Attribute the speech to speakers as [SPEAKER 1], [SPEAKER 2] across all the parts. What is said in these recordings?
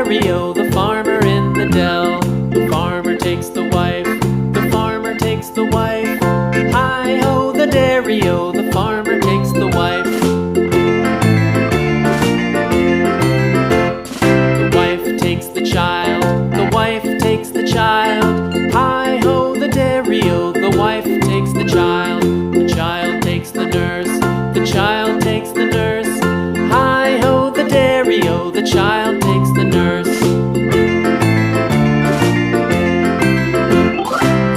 [SPEAKER 1] dairy-o, the farmer in the dell. The farmer takes the wife, the farmer takes the wife. Hi-ho, the dairy-o, the farmer takes the wife. The wife takes the child, the wife takes the child. Hi-ho, the dairy-o, the wife takes the child. The child takes the nurse, the child takes the nurse. Hi-ho, the dairy-o, the child takes the nurse.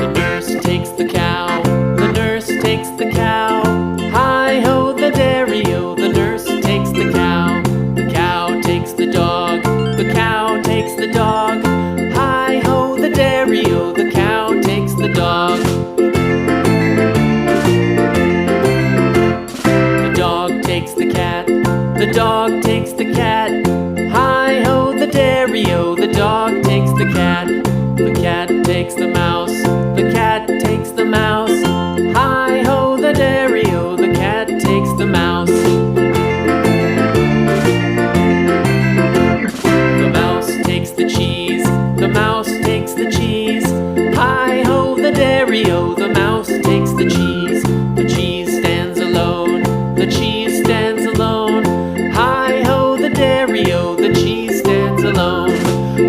[SPEAKER 1] The nurse takes the cow, the nurse takes the cow. Hi-ho, the dairy-o, the nurse takes the cow. The cow takes the dog, the cow takes the dog. Hi-ho, the dairy-o, the cow takes the dog. The dog takes the cat, the dog takes the cat. Hi-ho, the dairy-o, the dog takes the cat. The cat takes the mouse, the cat takes the mouse. Hi-ho, the dairy-o, the cat takes the mouse. The mouse takes the cheese, the mouse takes the cheese. Hi-ho, the dairy-o, the mouse takes the cheese. The cheese stands alone, the cheese stands alone. Hi-ho, the dairy-o, the cheese stands alone.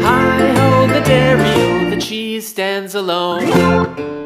[SPEAKER 1] Hi-ho, the dairy-o, the cheese stands alone.